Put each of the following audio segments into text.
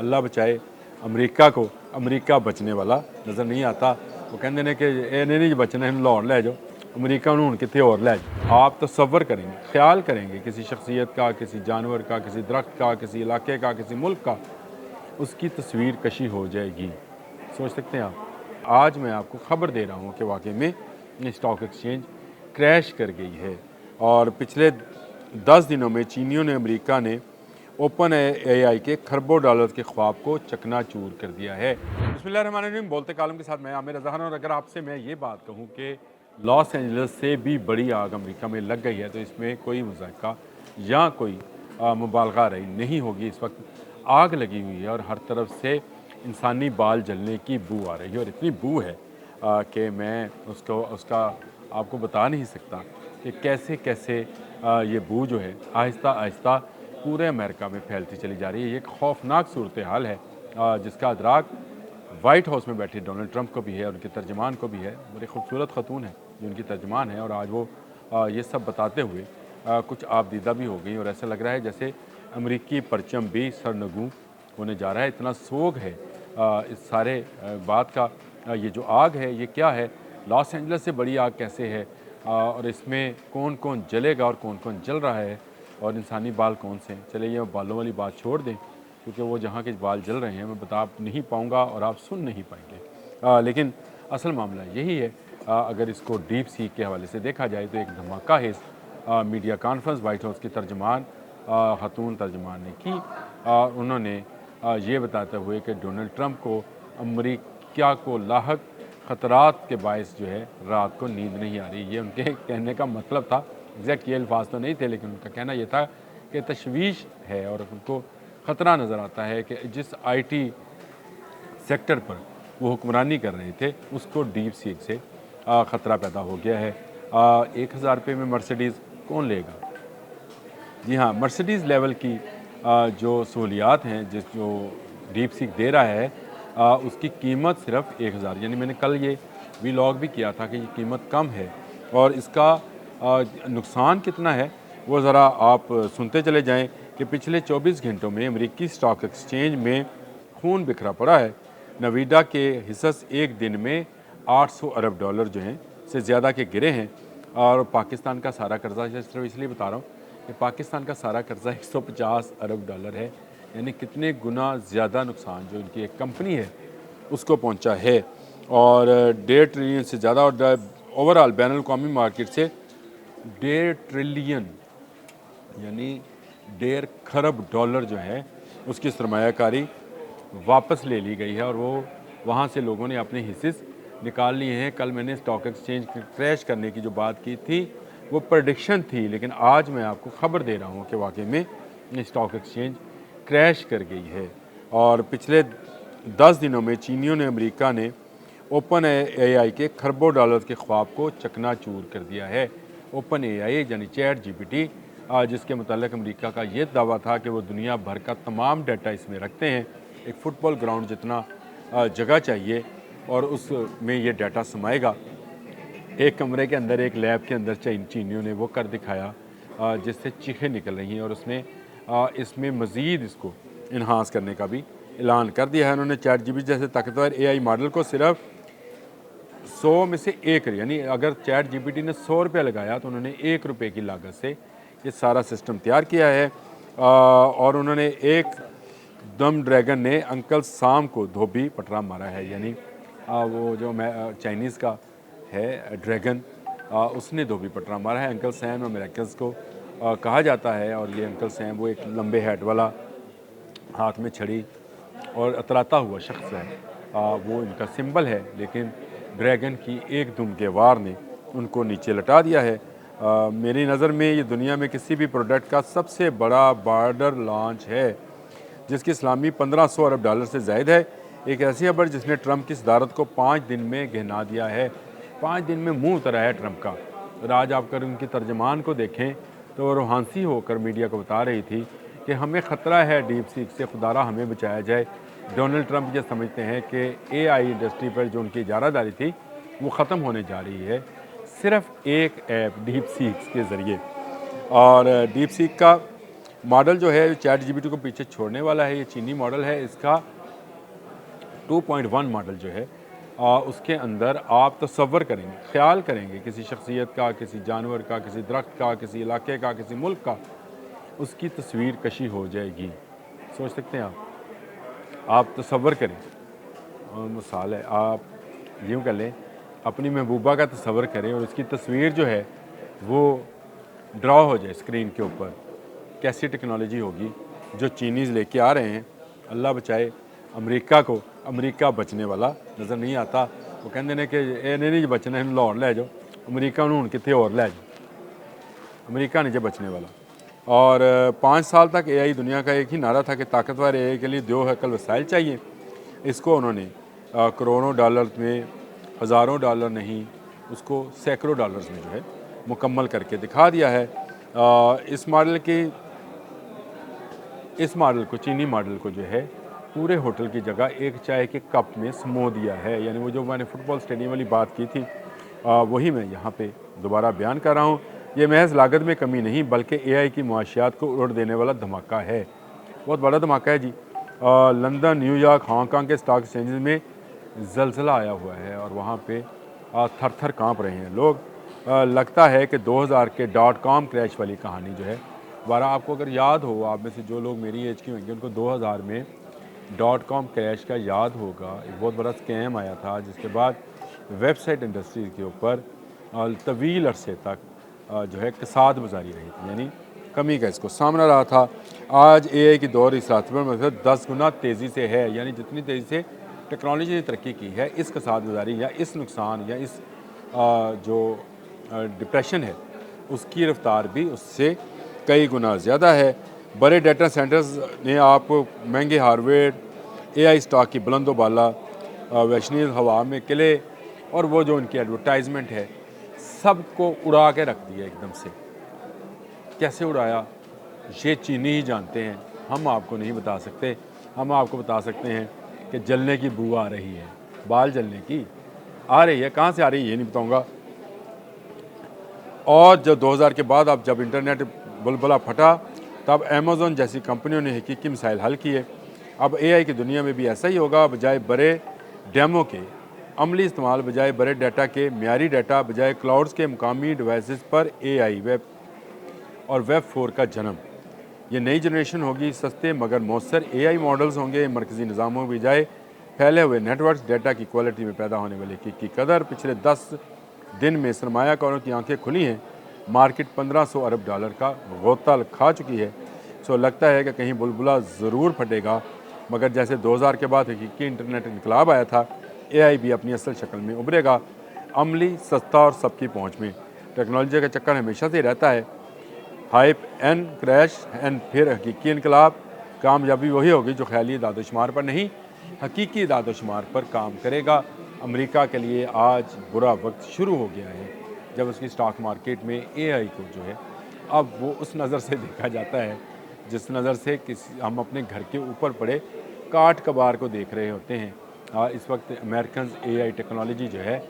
अल्लाह बचाए अमरीका को, अमरीका बचने वाला नज़र नहीं आता। वो कहते हैं कि इन्हें नहीं बचना, इन लाहौर लै जाओ, अमरीका हूँ कितने होर लै जाओ। आप तसव्वुर करेंगे, ख्याल करेंगे किसी शख्सियत का, किसी जानवर का, किसी दरख्त का, किसी इलाके का, किसी मुल्क का, उसकी तस्वीर कशी हो जाएगी। सोच सकते हैं आप। आज मैं आपको ख़बर दे रहा हूँ कि वाकई में स्टॉक एक्सचेंज क्रैश कर गई है और पिछले 10 दिनों में चीनियों ने, अमेरिका ने ओपन एआई के खरबों डॉलर के ख्वाब को चकनाचूर कर दिया है। बिस्मिल्लाहिर्रहमानिर्रहीम, बोलते कालम के साथ मैं आमिर रज़ा खान। और अगर आपसे मैं ये बात कहूँ कि लॉस एंजल्स से भी बड़ी आग अमेरिका में लग गई है तो इसमें कोई मज़ाक़ा या कोई मुबालगा रही नहीं होगी। इस वक्त आग लगी हुई है और हर तरफ से इंसानी बाल जलने की बू आ रही है और इतनी बू है कि मैं उसका आपको बता नहीं सकता कि कैसे कैसे ये बू जो है आहिस्ता आहिस्ता पूरे अमेरिका में फैलती चली जा रही है। ये एक खौफनाक सूरत हाल है जिसका अदराक वाइट हाउस में बैठे डोनाल्ड ट्रंप को भी है, उनके तर्जमान को भी है। बड़ी खूबसूरत खतून है जो उनकी तर्जमान है और आज वो ये सब बताते हुए कुछ आपदीदा भी हो गई और ऐसा लग रहा है जैसे अमरीकी परचम भी सरनगू होने जा रहा है। इतना सोग है इस सारे बात का। ये जो आग है ये क्या है, लॉस एंजल्स से बड़ी आग कैसे है और इसमें कौन कौन जलेगा और कौन कौन जल रहा है और इंसानी बाल कौन से हैं। चलिए ये बालों वाली बात छोड़ दें क्योंकि वो जहाँ के बाल जल रहे हैं मैं बता नहीं पाऊँगा और आप सुन नहीं पाएंगे। लेकिन असल मामला यही है। अगर इसको डीप सी के हवाले से देखा जाए तो एक धमाका है मीडिया कॉन्फ्रेंस वाइट हाउस की तर्जमान खातून तर्जमान ने की। उन्होंने ये बताते हुए कि डोनाल्ड ट्रंप को अमेरिका को लाहक ख़तरात के बायस जो है रात को नींद नहीं आ रही। ये उनके कहने का मतलब था, एग्जैक्ट ये अल्फाज तो नहीं थे लेकिन उनका कहना ये था कि तशवीश है और उनको ख़तरा नज़र आता है कि जिस आईटी सेक्टर पर वो हुक्मरानी कर रहे थे उसको डीप सीक से ख़तरा पैदा हो गया है। 1000 रुपये में मर्सिडीज़ कौन लेगा? जी हाँ, मर्सिडीज़ लेवल की जो सहूलियात हैं जो डीप सीक दे रहा है उसकी कीमत सिर्फ 1000, यानी मैंने कल ये व्लॉग भी किया था कि ये कीमत कम है और इसका नुकसान कितना है वो ज़रा आप सुनते चले जाएं कि पिछले 24 घंटों में अमेरिकी स्टॉक एक्सचेंज में खून बिखरा पड़ा है। नवीडा के हिस्स एक दिन में 800 अरब डॉलर जो हैं से ज़्यादा के गिरे हैं और पाकिस्तान का सारा कर्जा, सिर्फ इसलिए बता रहा हूँ कि पाकिस्तान का सारा कर्जा 150 अरब डॉलर है, यानी कितने गुना ज़्यादा नुकसान जो इनकी एक कंपनी है उसको पहुंचा है। और 1.5 ट्रिलियन से ज़्यादा और ओवरऑल बैन अवी मार्केट से 1.5 ट्रिलियन यानी 1.5 खरब डॉलर जो है उसकी सरमायाकारी वापस ले ली गई है और वो वहाँ से लोगों ने अपने हिस्से निकाल लिए हैं। कल मैंने स्टॉक एक्सचेंज क्रैश करने की जो बात की थी वो प्रेडिक्शन थी, लेकिन आज मैं आपको ख़बर दे रहा हूँ कि वाकई में स्टॉक एक्सचेंज क्रैश कर गई है। और पिछले 10 दिनों में चीनियों ने, अमेरिका ने ओपन एआई के खरबों डॉलर के ख्वाब को चकनाचूर कर दिया है। ओपन एआई यानी चैट जीपीटी, जिसके मुतालिक अमेरिका का ये दावा था कि वो दुनिया भर का तमाम डाटा इसमें रखते हैं, एक फ़ुटबॉल ग्राउंड जितना जगह चाहिए और उसमें ये डाटा समाएगा। एक कमरे के अंदर, एक लैब के अंदर चीनियों ने वो कर दिखाया जिससे चीखें निकल रही हैं और उसने इसमें मज़ीद इसको इन्हांस करने का भी ऐलान कर दिया है। उन्होंने चैट जीपीटी जैसे ताकतवर एआई मॉडल को सिर्फ 100 में से 1, यानी अगर चैट जीपीटी ने 100 रुपया लगाया तो उन्होंने 1 रुपये की लागत से ये सारा सिस्टम तैयार किया है। और उन्होंने एक दम ड्रैगन ने अंकल साम को धोबी पटरा मारा है, यानी वो जो चाइनीज़ का है ड्रैगन, उसने धोबी पटरा मारा है। अंकल सैम अमेरिकन्स को कहा जाता है और ये अंकल सैम वो एक लंबे हेड वाला, हाथ में छड़ी और अतराता हुआ शख्स है, वो इनका सिंबल है। लेकिन ड्रैगन की एक दुम के वार ने उनको नीचे लटा दिया है। मेरी नज़र में ये दुनिया में किसी भी प्रोडक्ट का सबसे बड़ा बॉर्डर लॉन्च है जिसकी इस्लामी 1500 अरब डॉलर से ज़ायद है। एक ऐसी खबर जिसने ट्रंप की सदारत को 5 दिन में गहना दिया है। 5 दिन में मुंह उतरा है ट्रंप का। और आज आप कर उनकी तर्जमान को देखें तो वो रूहानी होकर मीडिया को बता रही थी कि हमें ख़तरा है डीप सीक से, खुदारा हमें बचाया जाए। डोनाल्ड ट्रंप ये समझते हैं कि एआई इंडस्ट्री पर जो उनकी इजारादारी थी वो ख़त्म होने जा रही है सिर्फ एक ऐप डीप सीक के ज़रिए। और डीप सीक का मॉडल जो है चैट जीपीटी को पीछे छोड़ने वाला है, ये चीनी मॉडल है। इसका 2.1 मॉडल जो है उसके अंदर आप तसव्वुर करेंगे, ख्याल करेंगे किसी शख्सियत का, किसी जानवर का, किसी दरख्त का, किसी इलाके का, किसी मुल्क का, उसकी तस्वीर कशी हो जाएगी। सोच सकते हैं आप तसव्वुर करें। मिसाल है, आप यूँ कर लें, अपनी महबूबा का तसव्वुर करें और उसकी तस्वीर जो है वो ड्रॉ हो जाए स्क्रीन के ऊपर। कैसी टेक्नोलॉजी होगी जो चीनीज़ लेके आ रहे हैं। अल्लाह बचाए अमेरिका को, अमेरिका बचने वाला नज़र नहीं आता। वो कहते हैं कि इन्हें नहीं बचना, इन्हें लाहौर ले जाओ, अमेरिका नूं कितने और ले जाओ, अमेरिका नहीं जो बचने वाला। और 5 साल तक एआई दुनिया का एक ही नारा था कि ताकतवर एआई के लिए 2 अकल वसाइल चाहिए। इसको उन्होंने करोड़ों डॉलर में, हज़ारों डॉलर नहीं, उसको सैकड़ों डॉलर्स में जो है मुकम्मल करके दिखा दिया है। इस मॉडल को, चीनी मॉडल को जो है पूरे होटल की जगह एक चाय के कप में समो दिया है। यानी वो जो मैंने फुटबॉल स्टेडियम वाली बात की थी वही मैं यहाँ पे दोबारा बयान कर रहा हूँ। ये महज लागत में कमी नहीं बल्कि एआई की मुआशियात को उड़ देने वाला धमाका है। बहुत बड़ा धमाका है जी। लंदन, न्यूयॉर्क, हांगकांग के स्टॉक एक्सचेंजेस में ज़लज़ला आया हुआ है और वहाँ पे थर थर काँप रहे हैं लोग। लगता है कि 2000 के .com क्रैश वाली कहानी जो है दोबारा, आपको अगर याद हो, आप में से जो लोग मेरी एज के होंगे उनको 2000 में .com क्रैश का याद होगा। एक बहुत बड़ा स्कैम आया था जिसके बाद वेबसाइट इंडस्ट्री के ऊपर तवील अरसे तक जो है कसाद गुजारी रही थी, यानी कमी का इसको सामना रहा था। आज एआई की दौर इस रास्ते पर 10 गुना तेज़ी से है। यानी जितनी तेज़ी से टेक्नोलॉजी ने तरक्की की है, इस कसाद गुजारी या इस नुकसान या इस जो डिप्रेशन है उसकी रफ्तार भी उससे कई गुना ज़्यादा है। बड़े डाटा सेंटर्स ने आप महंगे हार्डवेयर, एआई स्टॉक की बुलंदो बाला, वैष्णवी हवा में किले और वो जो उनकी एडवर्टाइजमेंट है सबको उड़ा के रख दिया एकदम से। कैसे उड़ाया ये चीनी ही जानते हैं, हम आपको नहीं बता सकते। हम आपको बता सकते हैं कि जलने की बू आ रही है, बाल जलने की आ रही है, कहाँ से आ रही है ये नहीं बताऊँगा। और जब 2000 के बाद अब जब इंटरनेट बुलबुला फटा तब अमेज़न जैसी कंपनियों ने हकीकी मसाइल हल किए। अब एआई की दुनिया में भी ऐसा ही होगा। बजाय बड़े डेमो के अमली इस्तेमाल, बजाय बड़े डाटा के म्यारी डाटा, बजाय क्लाउड्स के मुकामी डिवाइसेस पर एआई वेब और वेब 4 का जन्म। ये नई जनरेशन होगी। सस्ते मगर मौसर एआई मॉडल्स होंगे। मरकज़ी निज़ामों के बजाय फैले हुए नेटवर्क्स। डाटा की क्वालिटी में पैदा होने वाले की कदर। पिछले 10 दिन में सरमायाकारों की आंखें खुली हैं। मार्केट 1500 अरब डॉलर का गोता खा चुकी है। सो लगता है कि कहीं बुलबुला ज़रूर फटेगा, मगर जैसे 2000 के बाद हकीकी इंटरनेट इनकलाब आया था, एआई भी अपनी असल शक्ल में उभरेगा। अमली, सस्ता और सबकी पहुंच में। टेक्नोलॉजी का चक्कर हमेशा से रहता है, हाइप एंड क्रैश एंड फिर हकीकी इनकलाब। कामयाबी वही होगी जो ख्याली दादोशुमार पर नहीं, हकीकी दादोशुमार पर काम करेगा। अमेरिका के लिए आज बुरा वक्त शुरू हो गया है जब उसकी स्टॉक मार्केट में एआई को जो है अब वो उस नज़र से देखा जाता है जिस नज़र से हम अपने घर के ऊपर पड़े काट कबार को देख रहे होते हैं। इस वक्त अमेरिकन एआई टेक्नोलॉजी जो है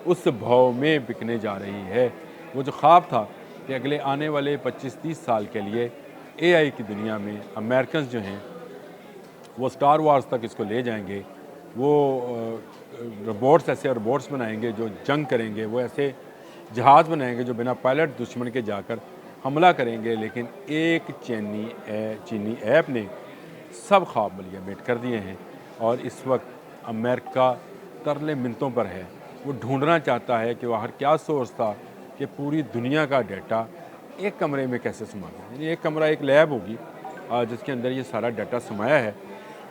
उस भाव में बिकने जा रही है। वो जो ख्वाब था कि अगले आने वाले 25-30 साल के लिए एआई की दुनिया में अमेरिकन जो हैं वो स्टार वार्स तक इसको ले जाएंगे। वो रोबोट्स, ऐसे रोबोट्स बनाएंगे जो जंग करेंगे, वो ऐसे जहाज़ बनाएंगे जो बिना पायलट दुश्मन के जाकर हमला करेंगे। लेकिन एक चीनी ऐप ने सब ख्वाब मलिया मेट कर दिए हैं और इस वक्त अमेरिका तरले मिनतों पर है। वो ढूंढना चाहता है कि वहाँ क्या सोर्स था कि पूरी दुनिया का डाटा एक कमरे में कैसे समा गया। यानी एक कमरा, एक लैब होगी जिसके अंदर ये सारा डाटा समाया है।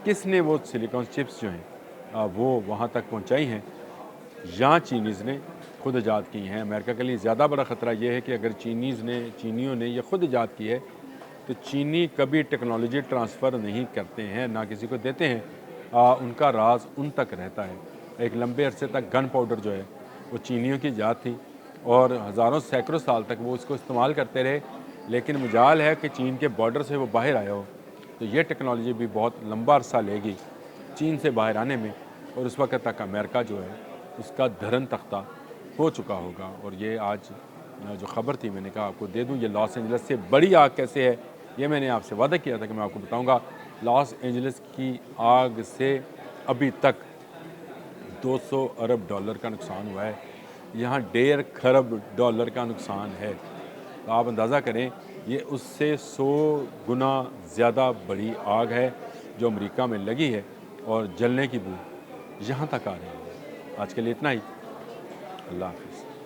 किसने वो सिलिकॉन चिप्स जो हैं वो वहाँ तक पहुँचाई हैं, या चीनीज़ ने खुद ईजाद की हैं। अमेरिका के लिए ज़्यादा बड़ा ख़तरा ये है कि अगर चीनियों ने ये खुद ईजाद की है तो चीनी कभी टेक्नोलॉजी ट्रांसफ़र नहीं करते हैं, ना किसी को देते हैं। उनका राज उन तक रहता है। एक लंबे अरसे तक गन पाउडर जो है वो चीनियों की ईजाद थी और हज़ारों सैकड़ों साल तक वो इसको इस्तेमाल करते रहे। लेकिन मजाल है कि चीन के बॉर्डर से वो बाहर आया हो, तो ये टेक्नोलॉजी भी बहुत लंबा अरसा लेगी चीन से बाहर आने में, और उस वक्त तक अमेरिका जो है उसका धरन तख्ता हो चुका होगा। और ये आज जो ख़बर थी मैंने कहा आपको दे दूँ, ये लॉस एंजल्स से बड़ी आग कैसे है ये मैंने आपसे वादा किया था कि मैं आपको बताऊंगा। लॉस एंजलिस की आग से अभी तक 200 अरब डॉलर का नुकसान हुआ है, यहाँ 1.5 खरब डॉलर का नुकसान है। तो आप अंदाज़ा करें, ये उससे 100 गुना ज़्यादा बड़ी आग है जो अमेरिका में लगी है, और जलने की बू यहाँ तक आ रही है। आज के लिए इतना ही। अल्लाह हाफ़िज़।